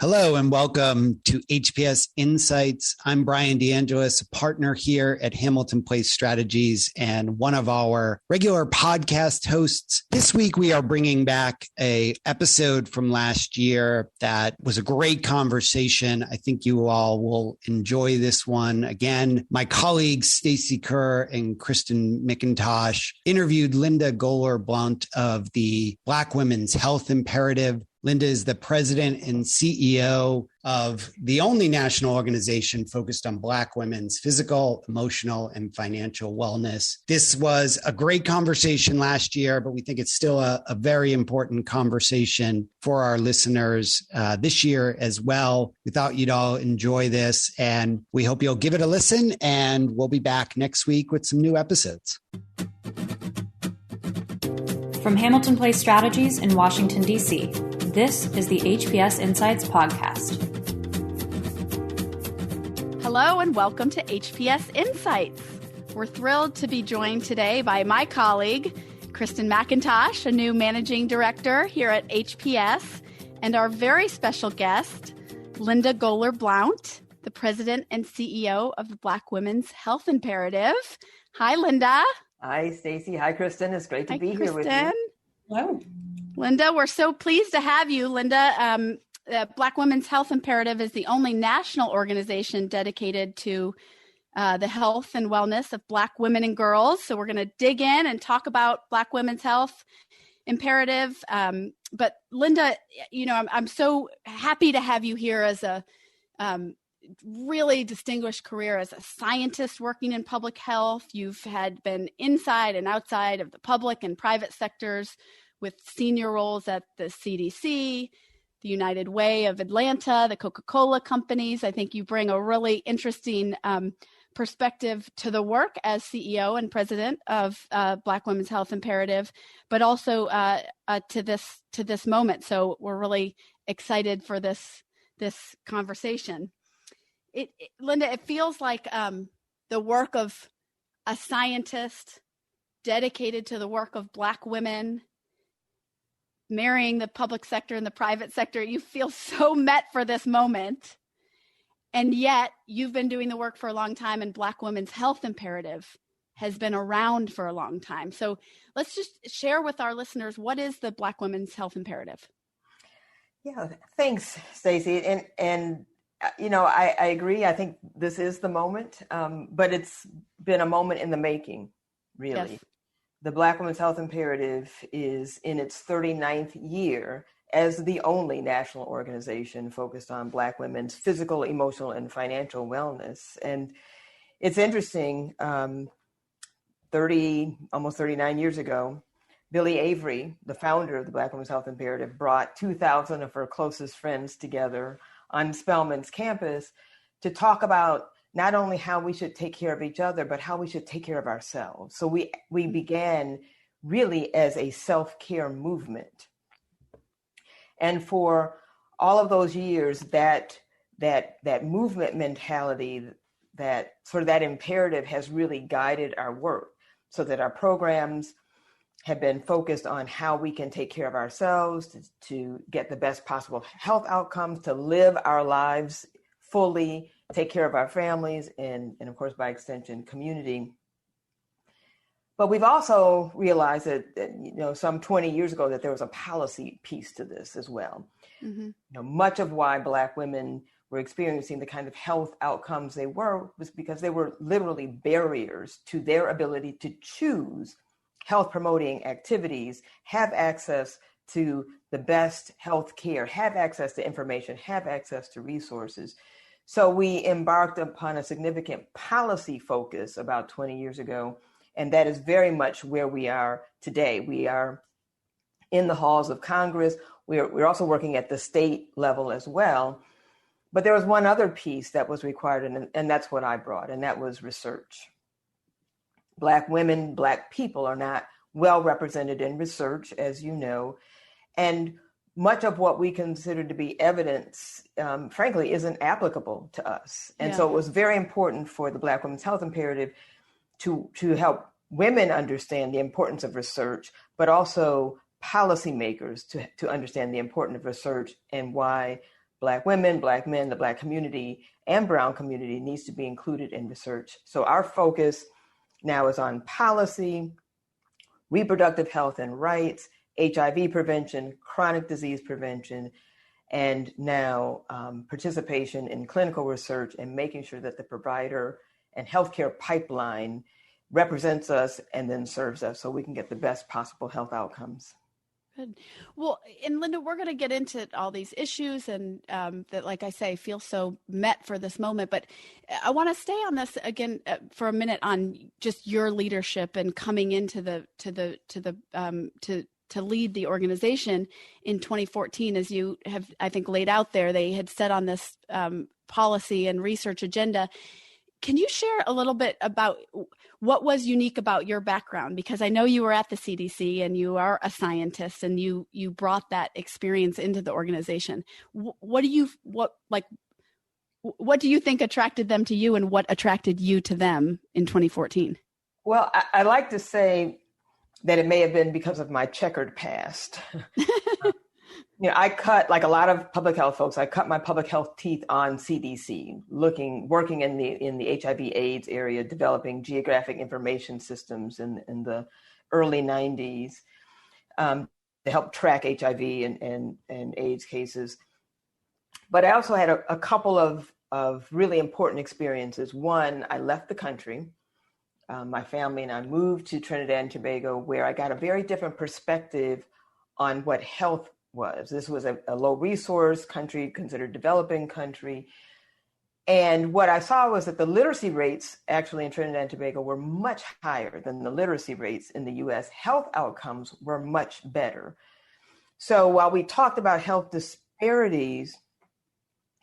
Hello and welcome to HPS Insights. I'm Brian DeAngelis, a partner here at Hamilton Place Strategies and one of our regular podcast hosts. This week, we are bringing back an episode from last year that was a great conversation. I think you all will enjoy this one. Again, my colleagues, Stacy, Kerr, and Kriston McIntosh interviewed Linda Goler Blount of the Black Women's Health Imperative. Linda is the president and CEO of the only national organization focused on Black women's physical, emotional, and financial wellness. This was a great conversation last year, but we think it's still a very important conversation for our listeners this year as well. We thought you'd all enjoy this, and we hope you'll give it a listen, and we'll be back next week with some new episodes. From Hamilton Place Strategies in Washington, D.C., this is the HPS Insights podcast. Hello and welcome to HPS Insights. We're thrilled to be joined today by my colleague, Kriston McIntosh, a new managing director here at HPS, and our very special guest, Linda Goler Blount, the president and CEO of the Black Women's Health Imperative. Hi, Linda. Hi, Stacy. Hi, Kriston. It's great to be here with you. Hello. Linda, we're so pleased to have you. Linda, Black Women's Health Imperative is the only national organization dedicated to the health and wellness of Black women and girls. So we're going to dig in and talk about Black Women's Health Imperative. But Linda, you know, I'm so happy to have you here as a really distinguished career as a scientist working in public health. You've been inside and outside of the public and private sectors with senior roles at the CDC, the United Way of Atlanta, the Coca-Cola companies. I think you bring a really interesting perspective to the work as CEO and president of Black Women's Health Imperative, but also to this moment. So we're really excited for this conversation. Linda, it feels like the work of a scientist dedicated to the work of Black women, marrying the public sector and the private sector. You feel so met for this moment. And yet you've been doing the work for a long time, and Black Women's Health Imperative has been around for a long time. So let's just share with our listeners, what is the Black Women's Health Imperative? Yeah, thanks, Stacy. And you know, I agree. I think this is the moment, but it's been a moment in the making, really. Yes. The Black Women's Health Imperative is in its 39th year as the only national organization focused on Black women's physical, emotional, and financial wellness. And it's interesting, almost 39 years ago, Billie Avery, the founder of the Black Women's Health Imperative, brought 2,000 of her closest friends together on Spelman's campus to talk about not only how we should take care of each other, but how we should take care of ourselves. So we began really as a self-care movement. And for all of those years, that movement mentality, that sort of that imperative has really guided our work, so that our programs have been focused on how we can take care of ourselves to get the best possible health outcomes, to live our lives fully, take care of our families, and of course, by extension, community. But we've also realized that, you know, some 20 years ago, that there was a policy piece to this as well. Mm-hmm. You know, much of why Black women were experiencing the kind of health outcomes they were was because they were literally barriers to their ability to choose health promoting activities, have access to the best health care, have access to information, have access to resources. So we embarked upon a significant policy focus about 20 years ago, and that is very much where we are today. We are in the halls of Congress. We're also working at the state level as well. But there was one other piece that was required, and that's what I brought, and that was research. Black women, Black people are not well represented in research, as you know, and much of what we consider to be evidence, frankly, isn't applicable to us. And so it was very important for the Black Women's Health Imperative to help women understand the importance of research, but also policymakers to understand the importance of research and why Black women, Black men, the Black community, and Brown community needs to be included in research. So our focus now is on policy, reproductive health and rights, HIV prevention, chronic disease prevention, and now participation in clinical research and making sure that the provider and healthcare pipeline represents us and then serves us so we can get the best possible health outcomes. Good. Well, and Linda, we're going to get into all these issues and that, like I say, feel so met for this moment. But I want to stay on this again for a minute on just your leadership and coming into to lead the organization in 2014, as you have, I think, laid out there. They had set on this policy and research agenda. Can you share a little bit about what was unique about your background? Because I know you were at the CDC and you are a scientist and you brought that experience into the organization. What do you think attracted them to you, and what attracted you to them in 2014? Well, I like to say that it may have been because of my checkered past. I cut, like a lot of public health folks, I cut my public health teeth on CDC, working in the HIV/AIDS area, developing geographic information systems in the early 90s to help track HIV and AIDS cases. But I also had a couple of really important experiences. One, I left the country. My family and I moved to Trinidad and Tobago, where I got a very different perspective on what health was. This was a low resource country, considered developing country. And what I saw was that the literacy rates actually in Trinidad and Tobago were much higher than the literacy rates in the US. Health outcomes were much better. So while we talked about health disparities,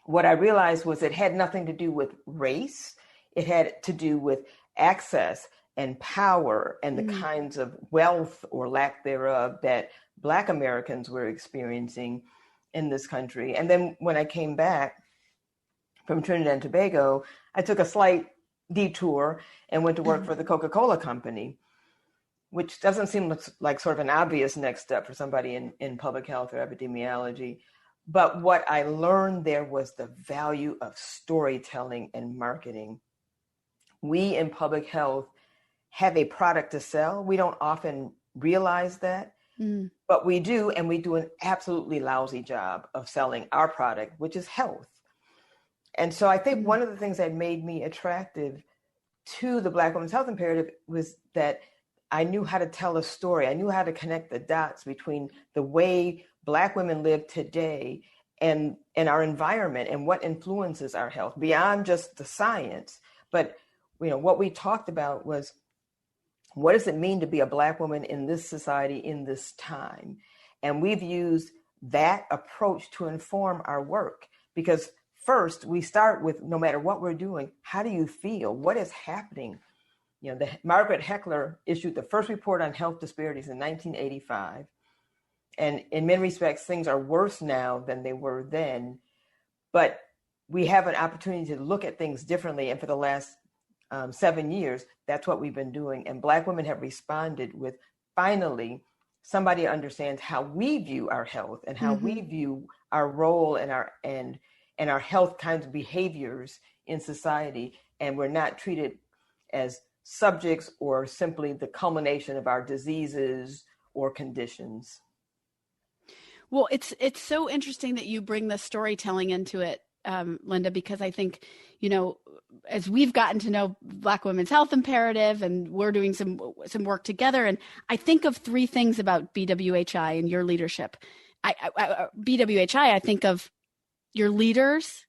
what I realized was it had nothing to do with race. It had to do with access and power and the kinds of wealth or lack thereof that Black Americans were experiencing in this country. And then when I came back from Trinidad and Tobago, I took a slight detour and went to work for the Coca-Cola company, which doesn't seem like sort of an obvious next step for somebody in public health or epidemiology. But what I learned there was the value of storytelling and marketing. We in public health have a product to sell. We don't often realize that, but we do, and we do an absolutely lousy job of selling our product, which is health. And so I think one of the things that made me attractive to the Black Women's Health Imperative was that I knew how to tell a story. I knew how to connect the dots between the way Black women live today and our environment and what influences our health beyond just the science. But what we talked about was, what does it mean to be a Black woman in this society, in this time? And we've used that approach to inform our work, because first we start with, no matter what we're doing, how do you feel? What is happening? Margaret Heckler issued the first report on health disparities in 1985. And in many respects, things are worse now than they were then. But we have an opportunity to look at things differently. And for the last 7 years, that's what we've been doing. And Black women have responded with, finally, somebody understands how we view our health and how we view our role and our health kinds of behaviors in society. And we're not treated as subjects or simply the culmination of our diseases or conditions. Well, it's so interesting that you bring the storytelling into it, Linda, because I think, as we've gotten to know Black Women's Health Imperative and we're doing some work together, and I think of three things about BWHI and your leadership. BWHI, I think of your leaders,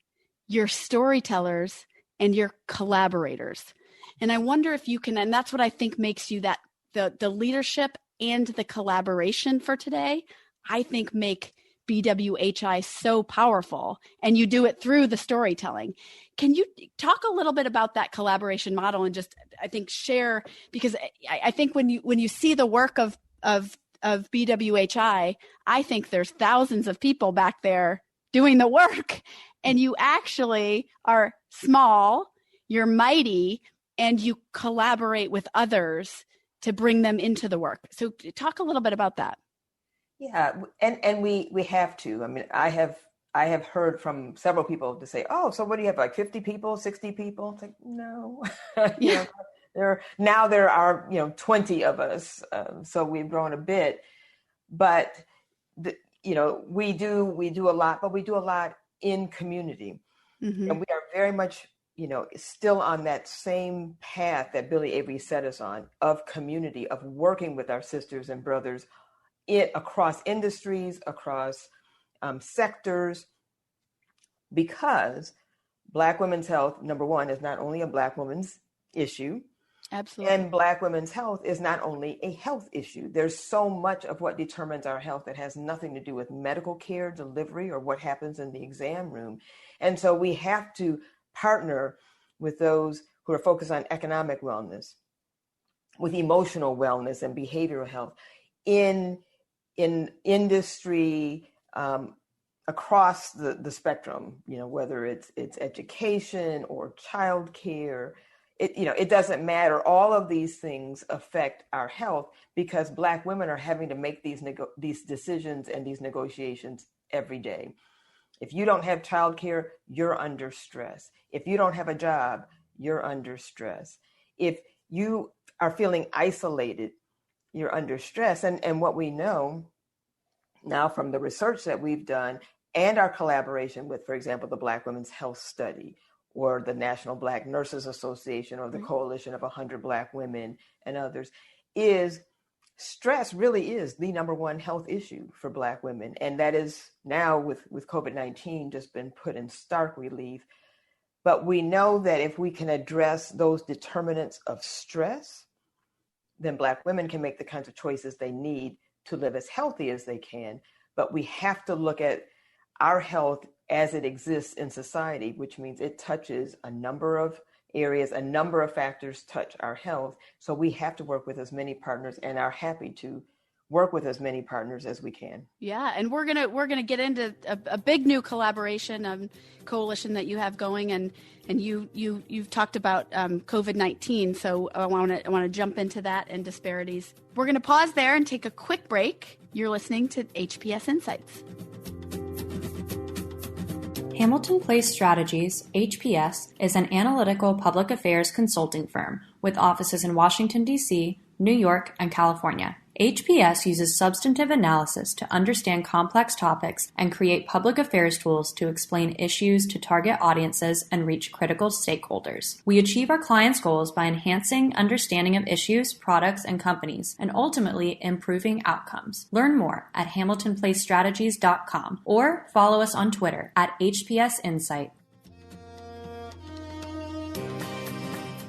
your storytellers, and your collaborators. And I wonder if you can, and that's what I think makes you that the leadership and the collaboration for today, I think make BWHI so powerful, and you do it through the storytelling. Can you talk a little bit about that collaboration model and just, I think, share, because I think when you see the work of BWHI, I think there's thousands of people back there doing the work, and you actually are small, you're mighty, and you collaborate with others to bring them into the work. So talk a little bit about that. Yeah, and we have to. I mean, I I have heard from several people to say, oh, so what do you have, like 50 people, 60 people? It's like, no. Yeah. There are 20 of us. So we've grown a bit, but we do a lot, but we do a lot in community. Mm-hmm. And we are very much, still on that same path that Billy Avery set us on, of community, of working with our sisters and brothers across industries, across sectors, because Black women's health, number one, is not only a Black woman's issue. Absolutely. And Black women's health is not only a health issue. There's so much of what determines our health that has nothing to do with medical care delivery or what happens in the exam room. And so we have to partner with those who are focused on economic wellness, with emotional wellness and behavioral health in industry, across the spectrum, whether it's education or childcare. It doesn't matter. All of these things affect our health because Black women are having to make these decisions and these negotiations every day. If you don't have childcare, you're under stress. If you don't have a job, you're under stress. If you are feeling isolated, you're under stress. And what we know now from the research that we've done and our collaboration with, for example, the Black Women's Health Study, or the National Black Nurses Association, or the Coalition of 100 Black Women and others, is stress really is the number one health issue for Black women. And that is now with COVID-19 just been put in stark relief. But we know that if we can address those determinants of stress, then Black women can make the kinds of choices they need to live as healthy as they can. But we have to look at our health as it exists in society, which means it touches a number of areas, a number of factors touch our health. So we have to work with as many partners and are happy to work with as many partners as we can. Yeah, and we're gonna get into a big new collaboration coalition that you have going, and you've talked about COVID-19. So I want to jump into that and disparities. We're gonna pause there and take a quick break. You're listening to HPS Insights. Hamilton Place Strategies, HPS, is an analytical public affairs consulting firm with offices in Washington, D.C., New York, and California. HPS uses substantive analysis to understand complex topics and create public affairs tools to explain issues to target audiences and reach critical stakeholders. We achieve our clients' goals by enhancing understanding of issues, products, and companies, and ultimately improving outcomes. Learn more at hamiltonplacestrategies.com or follow us on Twitter at HPS Insight.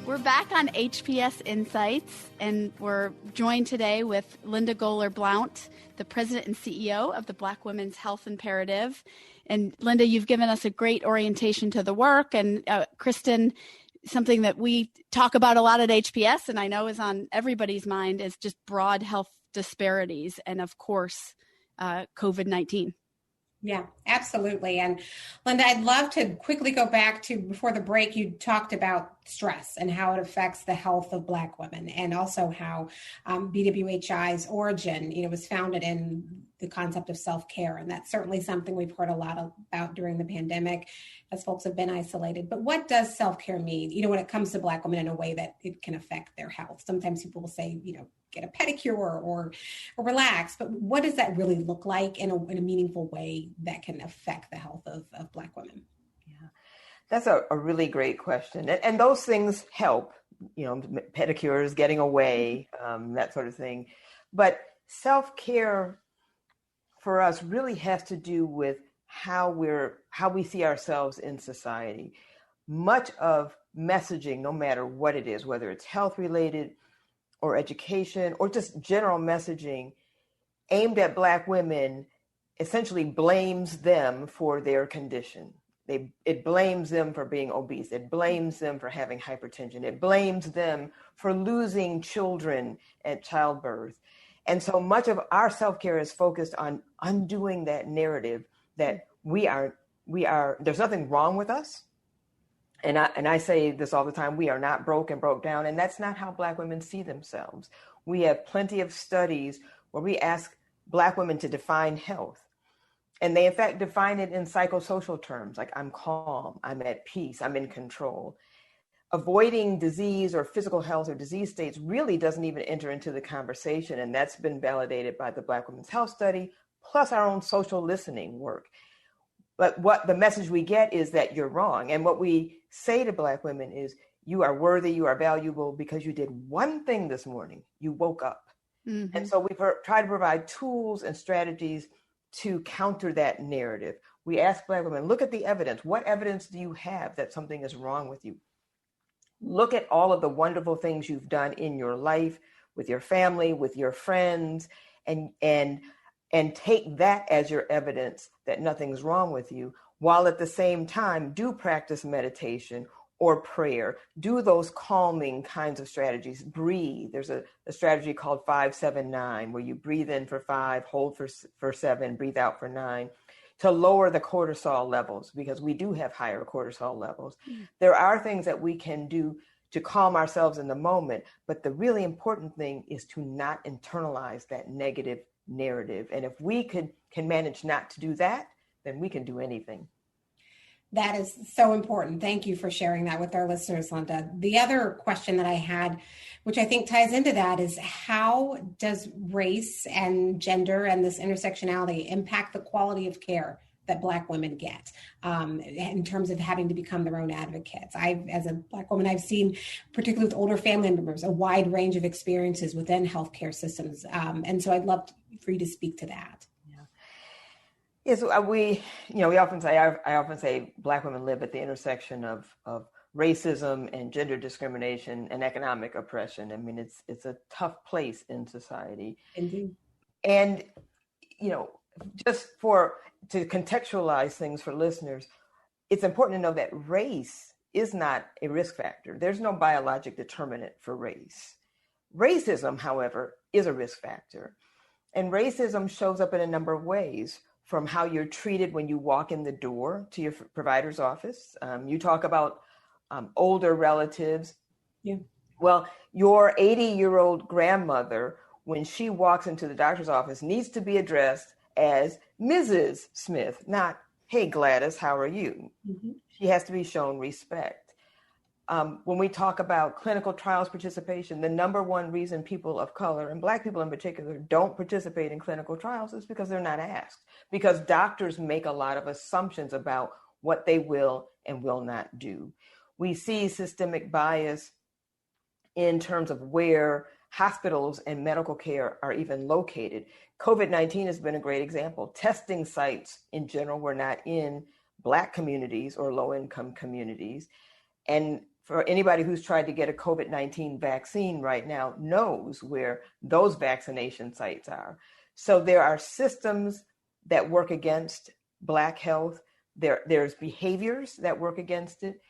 We're back on HPS Insights, and we're joined today with Linda Goler Blount, the president and CEO of the Black Women's Health Imperative. And Linda, you've given us a great orientation to the work. And Kriston, something that we talk about a lot at HPS, and I know is on everybody's mind, is just broad health disparities, and of course, COVID-19. Yeah, absolutely. And Linda, I'd love to quickly go back to before the break, you talked about stress and how it affects the health of Black women, and also how BWHI's origin, was founded in the concept of self-care. And that's certainly something we've heard a lot about during the pandemic as folks have been isolated. But what does self-care mean, when it comes to Black women in a way that it can affect their health? Sometimes people will say, get a pedicure or relax, but what does that really look like in a meaningful way that can affect the health of Black women? Yeah, that's a really great question. And those things help, pedicures, getting away, that sort of thing. But self-care for us really has to do with how we see ourselves in society. Much of messaging, no matter what it is, whether it's health related or education or just general messaging aimed at Black women, essentially blames them for their condition. It blames them for being obese. It blames them for having hypertension. It blames them for losing children at childbirth. And so much of our self-care is focused on undoing that narrative that we are, there's nothing wrong with us. And I say this all the time, we are not broke and broke down. And that's not how Black women see themselves. We have plenty of studies where we ask Black women to define health. And they in fact define it in psychosocial terms, like I'm calm, I'm at peace, I'm in control. Avoiding disease or physical health or disease states really doesn't even enter into the conversation. And that's been validated by the Black Women's Health Study, plus our own social listening work. But what the message we get is that you're wrong. And what we say to Black women is, you are worthy, you are valuable because you did one thing this morning, you woke up. Mm-hmm. And so we try to provide tools and strategies to counter that narrative. We ask Black women, look at the evidence. What evidence do you have that something is wrong with you? Look at all of the wonderful things you've done in your life, with your family, with your friends, and take that as your evidence that nothing's wrong with you, while at the same time do practice meditation or prayer, do those calming kinds of strategies, breathe. There's a strategy called 5-7-9, where you breathe in for 5, hold for 7, breathe out for 9, to lower the cortisol levels, because we do have higher cortisol levels. There are things that we can do to calm ourselves in the moment, but the really important thing is to not internalize that negative narrative. And if we can manage not to do that, then we can do anything. That is so important. Thank you for sharing that with our listeners, Linda. The other question that I had, which I think ties into that, is how does race and gender and this intersectionality impact the quality of care that Black women get in terms of having to become their own advocates? As a Black woman, I've seen, particularly with older family members, a wide range of experiences within healthcare systems. And so I'd love for you to speak to that. Yes, we often say, I often say Black women live at the intersection of racism and gender discrimination and economic oppression. I mean, it's a tough place in society. Indeed. And, just to contextualize things for listeners, it's important to know that race is not a risk factor. There's no biologic determinant for race. Racism, however, is a risk factor. And racism shows up in a number of ways, from how you're treated when you walk in the door to your provider's office. You talk about older relatives. Yeah. Well, your 80-year-old grandmother, when she walks into the doctor's office, needs to be addressed as Mrs. Smith, not, hey, Gladys, how are you? Mm-hmm. She has to be shown respect. When we talk about clinical trials participation, the number one reason people of color, and Black people in particular, don't participate in clinical trials is because they're not asked, because doctors make a lot of assumptions about what they will and will not do. We see systemic bias in terms of where hospitals and medical care are even located. COVID-19 has been a great example. Testing sites in general were not in Black communities or low-income communities. And for anybody who's tried to get a COVID-19 vaccine right now knows where those vaccination sites are. So there are systems that work against Black health. There's behaviors that work against it.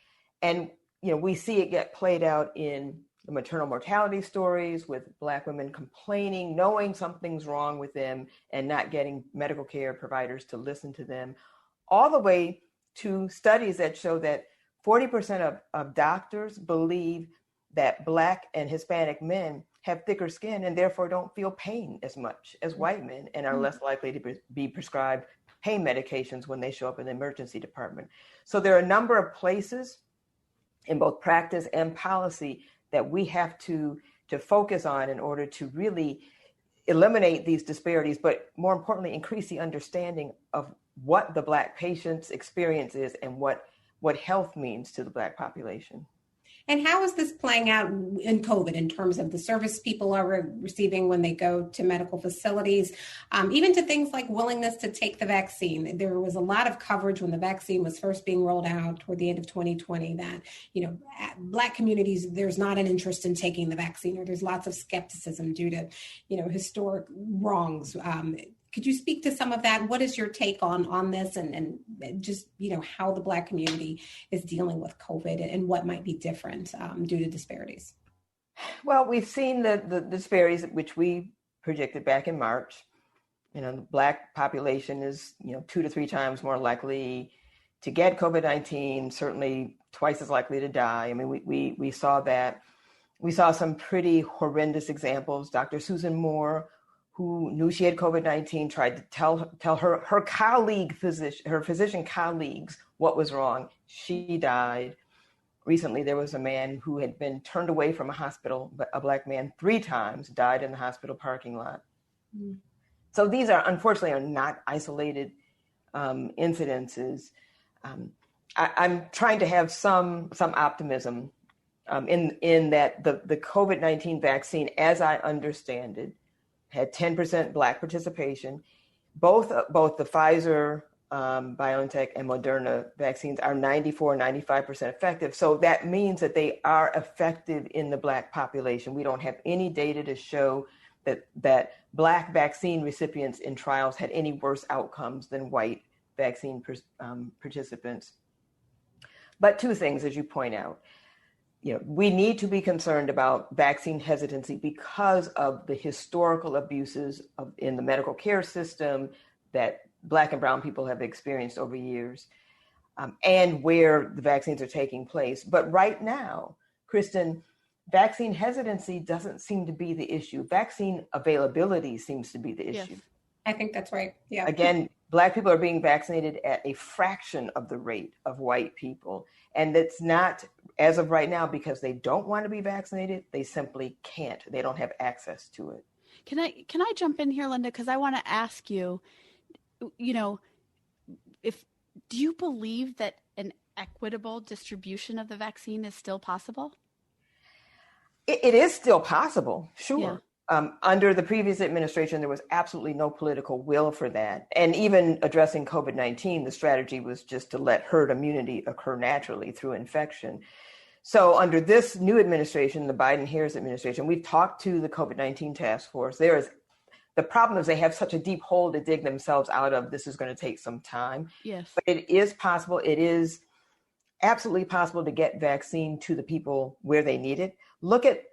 And we see it get played out in the maternal mortality stories, with Black women complaining, knowing something's wrong with them and not getting medical care providers to listen to them, all the way to studies that show that 40% of doctors believe that Black and Hispanic men have thicker skin and therefore don't feel pain as much as white men, and are less likely to be prescribed pain medications when they show up in the emergency department. So there are a number of places in both practice and policy that we have to focus on in order to really eliminate these disparities, but more importantly, increase the understanding of what the Black patient's experience is and what health means to the Black population. And how is this playing out in COVID in terms of the service people are receiving when they go to medical facilities, even to things like willingness to take the vaccine? There was a lot of coverage when the vaccine was first being rolled out toward the end of 2020 that, Black communities, there's not an interest in taking the vaccine, or there's lots of skepticism due to, historic wrongs. Could you speak to some of that? What is your take on this, and just, how the Black community is dealing with COVID and what might be different due to disparities? Well, we've seen the disparities which we predicted back in March. The Black population is, 2 to 3 times more likely to get COVID-19, certainly twice as likely to die. I mean, we saw that. We saw some pretty horrendous examples. Dr. Susan Moore, who knew she had COVID-19 tried to tell her physician colleagues what was wrong. She died. Recently, there was a man who had been turned away from a hospital, a Black man, 3 times, died in the hospital parking lot. Mm. So these are, unfortunately, are not isolated incidences. I'm trying to have some optimism in that the COVID-19 vaccine, as I understand it, had 10% Black participation. Both the Pfizer, BioNTech, and Moderna vaccines are 95% effective. So that means that they are effective in the Black population. We don't have any data to show that Black vaccine recipients in trials had any worse outcomes than white vaccine participants. But 2 things, as you point out. We need to be concerned about vaccine hesitancy because of the historical abuses in the medical care system that Black and brown people have experienced over years, and where the vaccines are taking place. But right now, Kriston, vaccine hesitancy doesn't seem to be the issue. Vaccine availability seems to be the issue. Yes, I think that's right. Yeah. Again, Black people are being vaccinated at a fraction of the rate of white people. And it's not, as of right now, because they don't want to be vaccinated. They simply can't. They don't have access to it. Can I jump in here, Linda? Because I want to ask you, do you believe that an equitable distribution of the vaccine is still possible? It is still possible, sure. Yeah. Under the previous administration, there was absolutely no political will for that. And even addressing COVID-19, the strategy was just to let herd immunity occur naturally through infection. So under this new administration, the Biden-Harris administration, we've talked to the COVID-19 task force. The problem is they have such a deep hole to dig themselves out of. This is going to take some time. Yes. But it is possible. It is absolutely possible to get vaccine to the people where they need it. Look at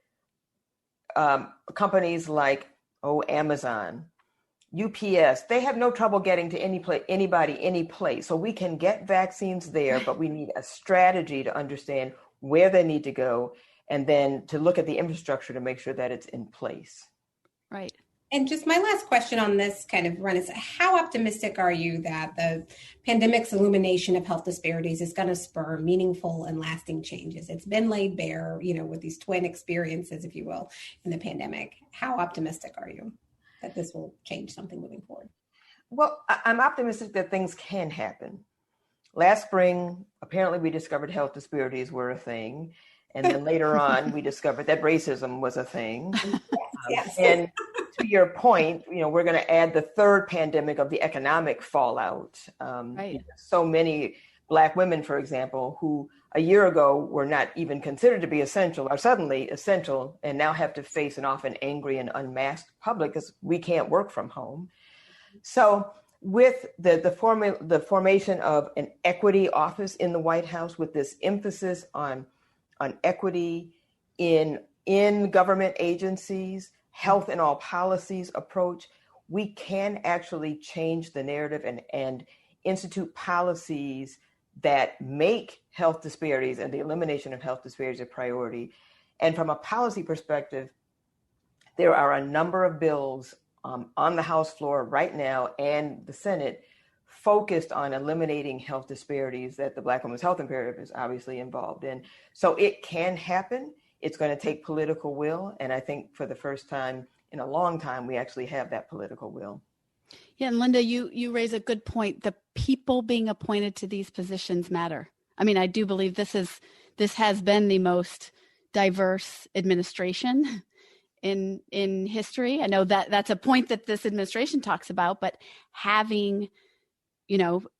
companies like Amazon, UPS. They have no trouble getting to anybody, any place. So we can get vaccines there, but we need a strategy to understand where they need to go, and then to look at the infrastructure to make sure that it's in place. Right. And just my last question on this kind of run is, how optimistic are you that the pandemic's illumination of health disparities is going to spur meaningful and lasting changes? It's been laid bare, with these twin experiences, if you will, in the pandemic. How optimistic are you that this will change something moving forward? Well, I'm optimistic that things can happen. Last spring, apparently we discovered health disparities were a thing. And then later on, we discovered that racism was a thing. Yes. And to your point, we're going to add the third pandemic of the economic fallout. Right. So many Black women, for example, who a year ago were not even considered to be essential, are suddenly essential and now have to face an often angry and unmasked public because we can't work from home. So with the formation of an equity office in the White House, with this emphasis on equity in government agencies, health and all policies approach, we can actually change the narrative and institute policies that make health disparities and the elimination of health disparities a priority. And from a policy perspective, there are a number of bills on the House floor right now and the Senate focused on eliminating health disparities that the Black Women's Health Imperative is obviously involved in. So it can happen. It's going to take political will. And I think for the first time in a long time, we actually have that political will. Yeah. And Linda, you raise a good point. The people being appointed to these positions matter. I mean, I do believe this has been the most diverse administration in history. I know that's a point that this administration talks about, but having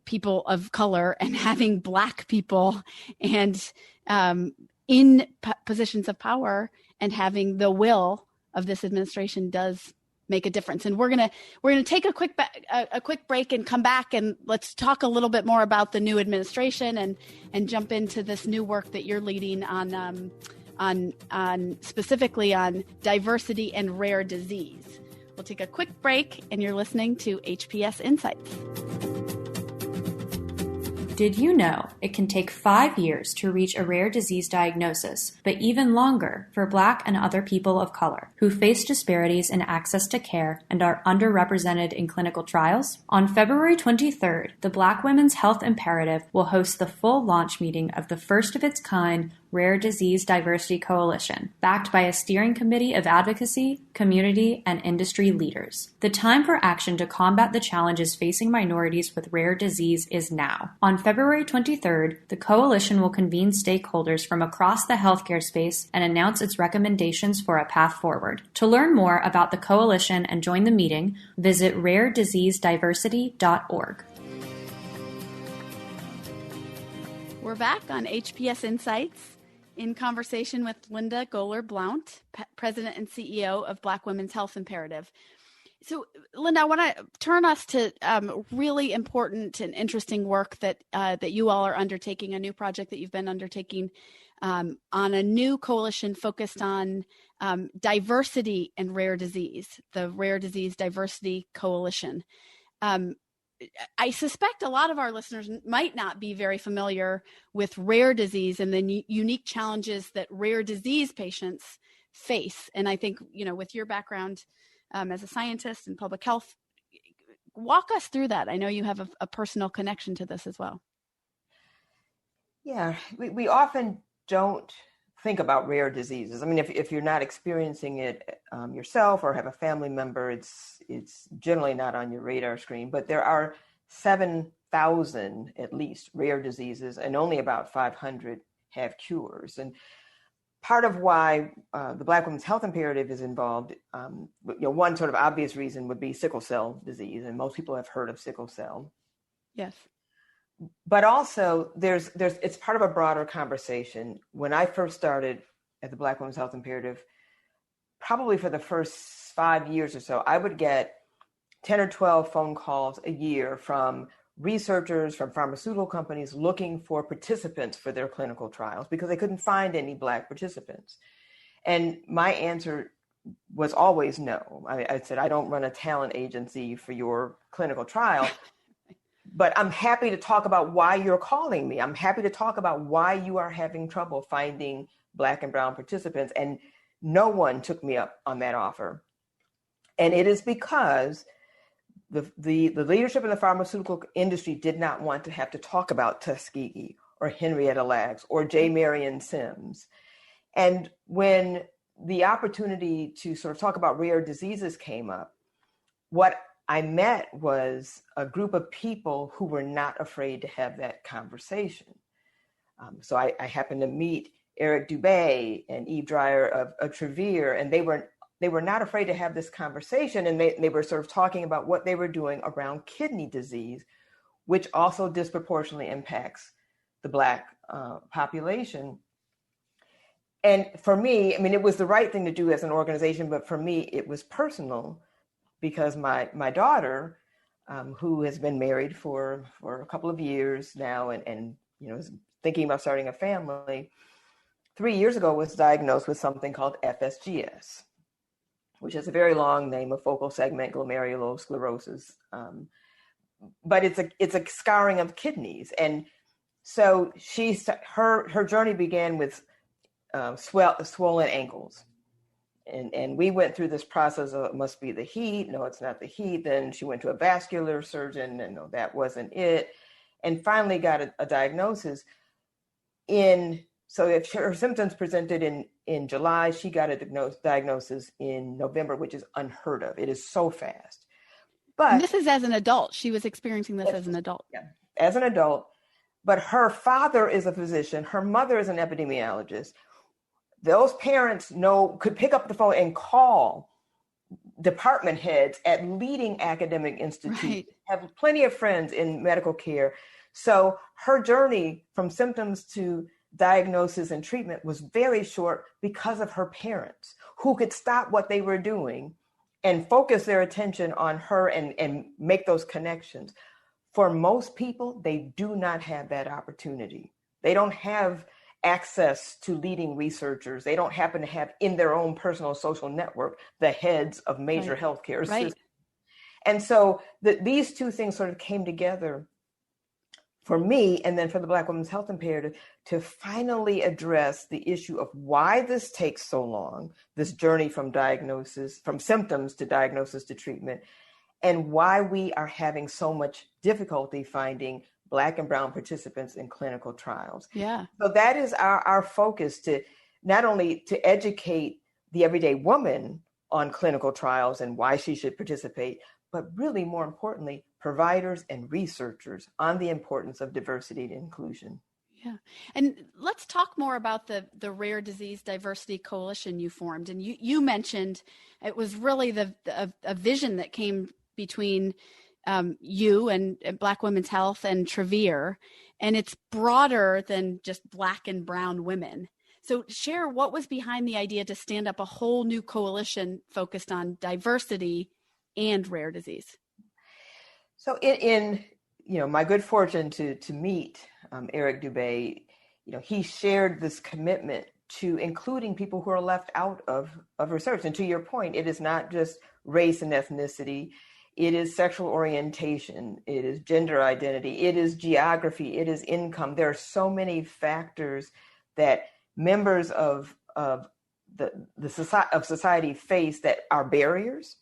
people of color and having Black people and in positions of power and having the will of this administration does make a difference. And we're gonna take a quick break and come back and let's talk a little bit more about the new administration and jump into this new work that you're leading on specifically on diversity and rare disease. We'll take a quick break, and you're listening to HPS Insights. Did you know it can take 5 years to reach a rare disease diagnosis, but even longer for Black and other people of color who face disparities in access to care and are underrepresented in clinical trials? On February 23rd, the Black Women's Health Imperative will host the full launch meeting of the first of its kind Rare Disease Diversity Coalition, backed by a steering committee of advocacy, community, and industry leaders. The time for action to combat the challenges facing minorities with rare disease is now. On February 23rd, the coalition will convene stakeholders from across the healthcare space and announce its recommendations for a path forward. To learn more about the coalition and join the meeting, visit rarediseasediversity.org. We're back on HPS Insights in conversation with Linda Goler Blount, President and CEO of Black Women's Health Imperative. So, Linda, I want to turn us to really important and interesting work that you all are undertaking, a new project that you've been undertaking on a new coalition focused on diversity and rare disease, the Rare Disease Diversity Coalition. I suspect a lot of our listeners might not be very familiar with rare disease and the unique challenges that rare disease patients face. And I think, with your background as a scientist in public health, walk us through that. I know you have a personal connection to this as well. Yeah, we often don't think about rare diseases. I mean, if you're not experiencing it yourself or have a family member, it's generally not on your radar screen. But there are 7,000 at least rare diseases, and only about 500 have cures. And part of why the Black Women's Health Imperative is involved, one sort of obvious reason would be sickle cell disease, and most people have heard of sickle cell. Yes. But also, it's part of a broader conversation. When I first started at the Black Women's Health Imperative, probably for the first 5 years or so, I would get 10 or 12 phone calls a year from researchers, from pharmaceutical companies looking for participants for their clinical trials because they couldn't find any Black participants. And my answer was always no. I said, I don't run a talent agency for your clinical trial. But I'm happy to talk about why you're calling me. I'm happy to talk about why you are having trouble finding Black and brown participants. And no one took me up on that offer. And it is because the leadership in the pharmaceutical industry did not want to have to talk about Tuskegee or Henrietta Lacks or J. Marion Sims. And when the opportunity to sort of talk about rare diseases came up, what I met was a group of people who were not afraid to have that conversation. So I happened to meet Eric Dubé and Eve Dreyer of Travere, and they were not afraid to have this conversation. And they were sort of talking about what they were doing around kidney disease, which also disproportionately impacts the Black population. And for me, I mean, it was the right thing to do as an organization, but for me, it was personal. Because my daughter, who has been married for a couple of years now and is thinking about starting a family, 3 years ago was diagnosed with something called FSGS, which is a very long name of focal segment glomerulosclerosis. But it's a scarring of kidneys. And so her journey began with swollen ankles. And we went through this process of, it must be the heat. No, it's not the heat. Then she went to a vascular surgeon, and no, that wasn't it. And finally got a diagnosis. So if her symptoms presented in July, she got a diagnosis in November, which is unheard of. It is so fast. But and this is as an adult. She was experiencing this as an adult. Yeah, as an adult. But her father is a physician. Her mother is an epidemiologist. Those parents could pick up the phone and call department heads at leading academic institutes, right. Have plenty of friends in medical care. So her journey from symptoms to diagnosis and treatment was very short because of her parents who could stop what they were doing and focus their attention on her and make those connections. For most people, they do not have that opportunity. They don't have access to leading researchers. They don't happen to have in their own personal social network the heads of major right. healthcare systems. And so these two things sort of came together for me, and then for the Black Women's Health Imperative, to finally address the issue of why this takes so long, this journey from symptoms to diagnosis to treatment, and why we are having so much difficulty finding Black and Brown participants in clinical trials. Yeah. So that is our focus, to not only to educate the everyday woman on clinical trials and why she should participate, but really more importantly, providers and researchers on the importance of diversity and inclusion. Yeah. And let's talk more about the Rare Disease Diversity Coalition you formed. And you mentioned it was really a vision that came between you and Black Women's Health and Travere, and it's broader than just Black and Brown women. So share what was behind the idea to stand up a whole new coalition focused on diversity and rare disease. So in my good fortune to meet Eric Dubé, he shared this commitment to including people who are left out of research. And to your point, it is not just race and ethnicity. It is sexual orientation. It is gender identity. It is geography. It is income. There are so many factors that members of society face that are barriers.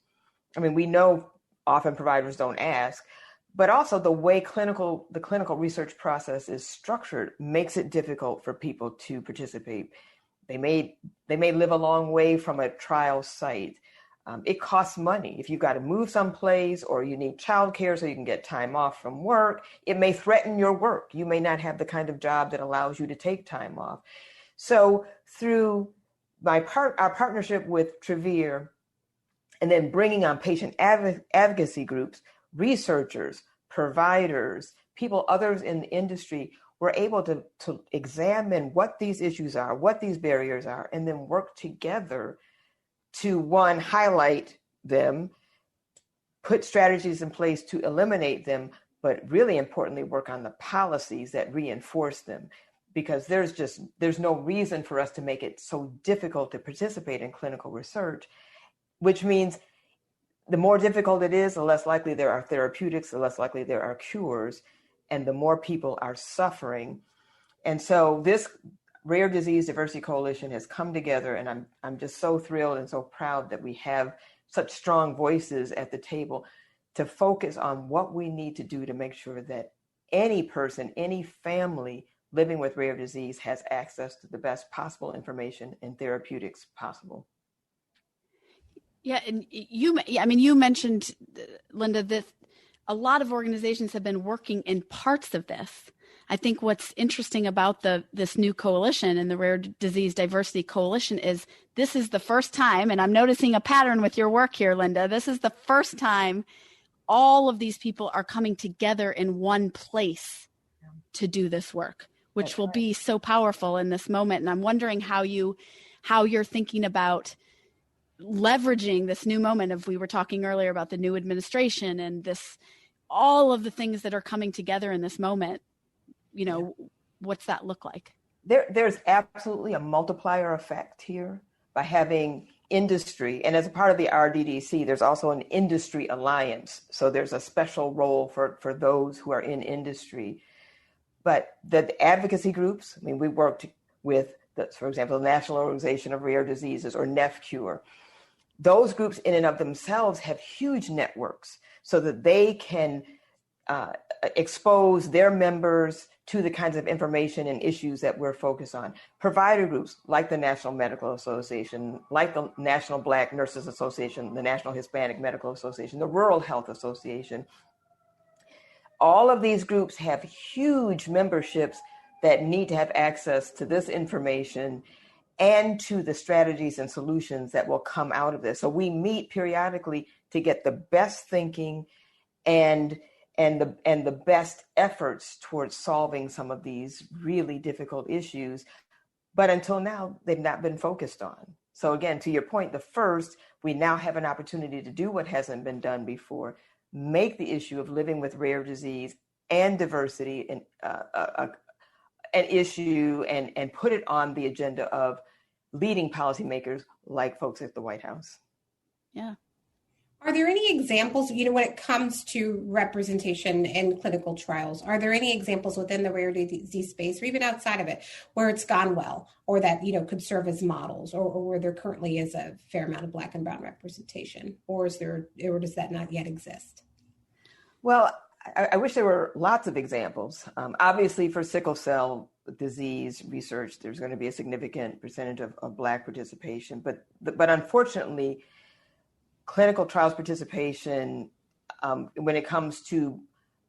I mean, we know often providers don't ask, but also the way the clinical research process is structured makes it difficult for people to participate. They may live a long way from a trial site. It costs money. If you've got to move someplace or you need childcare so you can get time off from work, it may threaten your work. You may not have the kind of job that allows you to take time off. So through our partnership with Travere, and then bringing on patient advocacy groups, researchers, providers, others in the industry, we're able to examine what these issues are, what these barriers are, and then work together to, one, highlight them, put strategies in place to eliminate them, but really importantly, work on the policies that reinforce them. Because there's no reason for us to make it so difficult to participate in clinical research, which means the more difficult it is, the less likely there are therapeutics, the less likely there are cures, and the more people are suffering. And so this Rare Disease Diversity Coalition has come together, and I'm just so thrilled and so proud that we have such strong voices at the table to focus on what we need to do to make sure that any person, any family living with rare disease has access to the best possible information and therapeutics possible. Yeah, and you mentioned, Linda, that a lot of organizations have been working in parts of this. I think what's interesting about this new coalition and the Rare Disease Diversity Coalition is this is the first time, and I'm noticing a pattern with your work here, Linda, this is the first time all of these people are coming together in one place to do this work, which will be so powerful in this moment. And I'm wondering how you're thinking about leveraging this new moment of, we were talking earlier about the new administration and all of the things that are coming together in this moment. What's that look like? There's absolutely a multiplier effect here by having industry. And as a part of the RDDC, there's also an industry alliance. So there's a special role for those who are in industry. But the advocacy groups, we worked with, for example, the National Organization of Rare Diseases, or NEFCure. Those groups in and of themselves have huge networks so that they can expose their members to the kinds of information and issues that we're focused on. Provider groups like the National Medical Association, like the National Black Nurses Association, the National Hispanic Medical Association, the Rural Health Association. All of these groups have huge memberships that need to have access to this information and to the strategies and solutions that will come out of this. So we meet periodically to get the best thinking and the best efforts towards solving some of these really difficult issues. But until now, they've not been focused on. So again, to your point, we now have an opportunity to do what hasn't been done before, make the issue of living with rare disease and diversity an issue and put it on the agenda of leading policymakers like folks at the White House. Yeah. Are there any examples, when it comes to representation in clinical trials, are there any examples within the rare disease space or even outside of it where it's gone well or that, could serve as models or where there currently is a fair amount of Black and brown representation, or does that not yet exist? Well, I wish there were lots of examples. Obviously, for sickle cell disease research, there's going to be a significant percentage of Black participation, but unfortunately, clinical trials participation, when it comes to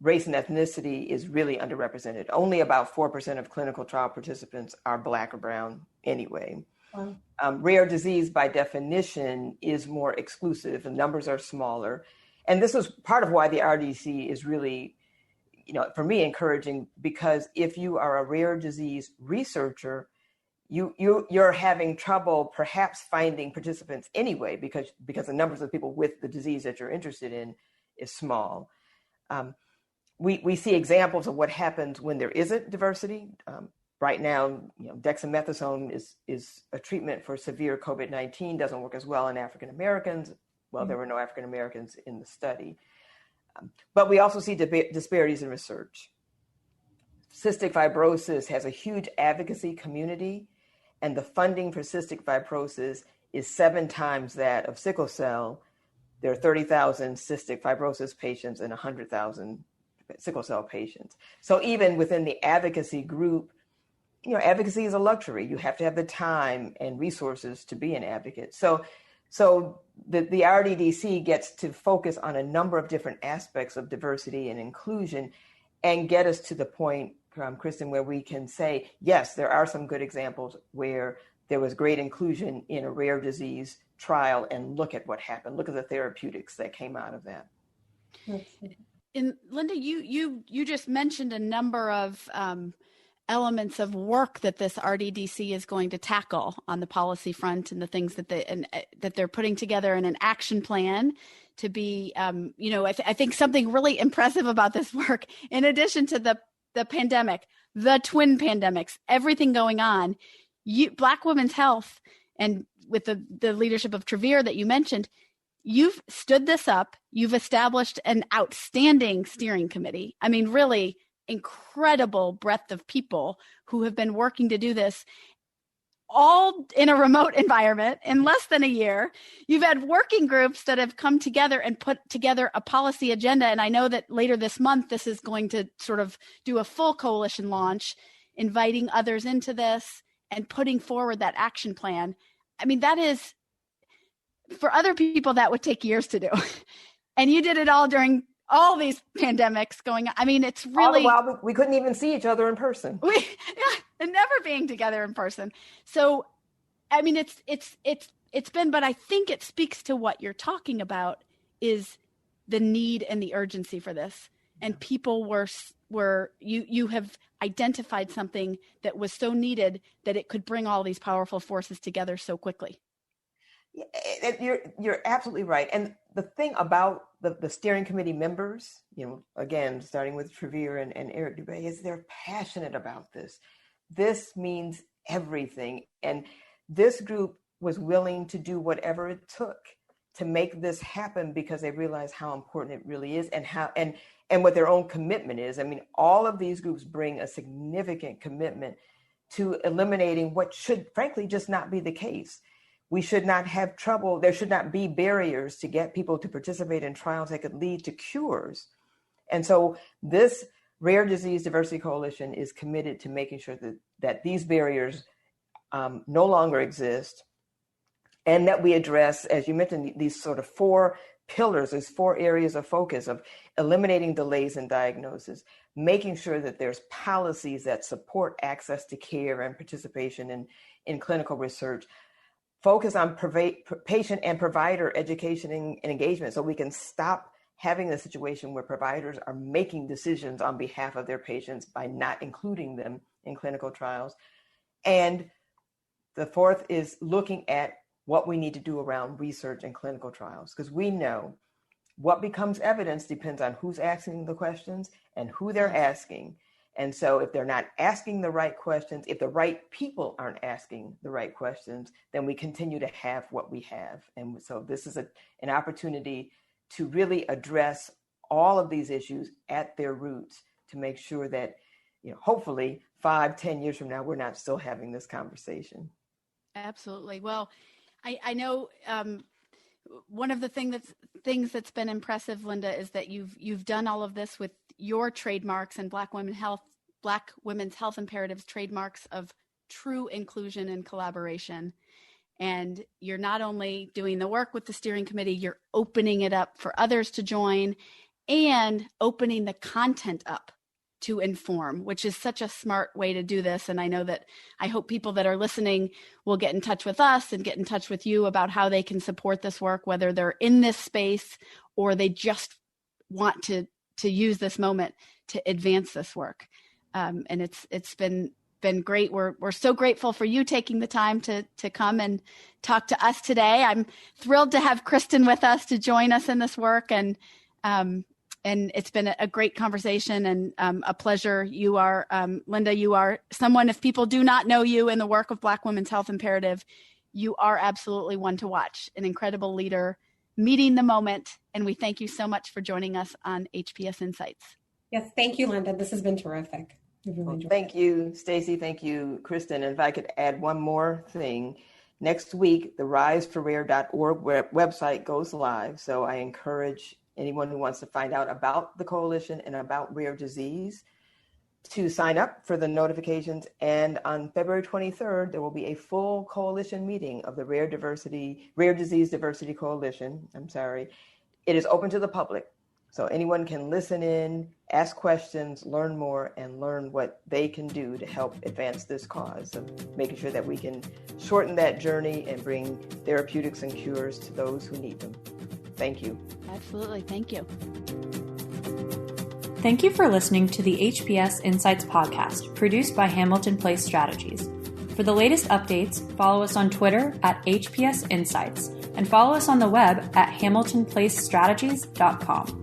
race and ethnicity, is really underrepresented. Only about 4% of clinical trial participants are Black or brown anyway. Wow. Rare disease, by definition, is more exclusive. The numbers are smaller. And this was part of why the RDC is really, for me, encouraging, because if you are a rare disease researcher, you're having trouble perhaps finding participants anyway, because the numbers of people with the disease that you're interested in is small. We see examples of what happens when there isn't diversity. Right now, dexamethasone is a treatment for severe COVID-19, doesn't work as well in African Americans. Well, there were no African Americans in the study. But we also see disparities in research. Cystic fibrosis has a huge advocacy community, and the funding for cystic fibrosis is 7 times that of sickle cell. There are 30,000 cystic fibrosis patients and 100,000 sickle cell patients. So even within the advocacy group, advocacy is a luxury. You have to have the time and resources to be an advocate. So the RDDC gets to focus on a number of different aspects of diversity and inclusion and get us to the point, Kriston, where we can say, yes, there are some good examples where there was great inclusion in a rare disease trial, and look at what happened. Look at the therapeutics that came out of that. And Linda, you just mentioned a number of elements of work that this RDDC is going to tackle on the policy front, and the things that they're putting together in an action plan to be, I think something really impressive about this work, in addition to the pandemic, the twin pandemics, everything going on, Black women's health, and with the leadership of Trevere that you mentioned, you've stood this up. You've established an outstanding steering committee. I mean, really incredible breadth of people who have been working to do this, all in a remote environment in less than a year. You've had working groups that have come together and put together a policy agenda. And I know that later this month, this is going to sort of do a full coalition launch, inviting others into this and putting forward that action plan. I mean, that is, for other people, that would take years to do. And you did it all during all these pandemics going on. I mean, it's really, all the while we couldn't even see each other in person. And never being together in person. So, I mean, it's been, but I think it speaks to what you're talking about, is the need and the urgency for this. And people you have identified something that was so needed that it could bring all these powerful forces together so quickly. You're absolutely right. And the thing about the steering committee members, again, starting with Trevere and Eric Dubé, is they're passionate about this. This means everything. And this group was willing to do whatever it took to make this happen, because they realize how important it really is, and what their own commitment is. I mean, all of these groups bring a significant commitment to eliminating what should, frankly, just not be the case. We should not have trouble. There should not be barriers to get people to participate in trials that could lead to cures. And so this Rare Disease Diversity Coalition is committed to making sure that these barriers no longer exist, and that we address, as you mentioned, these sort of 4 pillars, these 4 areas of focus of eliminating delays in diagnosis, making sure that there's policies that support access to care and participation in clinical research, focus on patient and provider education and engagement, so we can stop having the situation where providers are making decisions on behalf of their patients by not including them in clinical trials. And the 4th is looking at what we need to do around research and clinical trials, because we know what becomes evidence depends on who's asking the questions and who they're asking. And so if they're not asking the right questions, if the right people aren't asking the right questions, then we continue to have what we have. And so this is an opportunity to really address all of these issues at their roots to make sure that, hopefully 5-10 years from now, we're not still having this conversation. Absolutely. Well, I know one of the things that's been impressive, Linda, is that you've done all of this with your trademarks and Black Women's Health Imperatives trademarks of true inclusion and collaboration. And you're not only doing the work with the steering committee, you're opening it up for others to join and opening the content up to inform, which is such a smart way to do this. And I hope people that are listening will get in touch with us and get in touch with you about how they can support this work, whether they're in this space or they just want to use this moment to advance this work. And it's been great. We're so grateful for you taking the time to come and talk to us today. I'm thrilled to have Kriston with us to join us in this work. And it's been a great conversation and a pleasure. You are, Linda, you are someone, if people do not know you in the work of Black Women's Health Imperative, you are absolutely one to watch, an incredible leader, meeting the moment. And we thank you so much for joining us on HPS Insights. Yes, thank you, Linda. This has been terrific. Thank you, Stacy. Thank you, Kriston. And if I could add one more thing, next week, the riseforrare.org website goes live. So I encourage anyone who wants to find out about the coalition and about rare disease to sign up for the notifications. And on February 23rd, there will be a full coalition meeting of the Rare Disease Diversity Coalition. It is open to the public. So anyone can listen in, ask questions, learn more, and learn what they can do to help advance this cause of making sure that we can shorten that journey and bring therapeutics and cures to those who need them. Thank you. Absolutely. Thank you. Thank you for listening to the HPS Insights podcast, produced by Hamilton Place Strategies. For the latest updates, follow us on Twitter at HPS Insights and follow us on the web at hamiltonplacestrategies.com.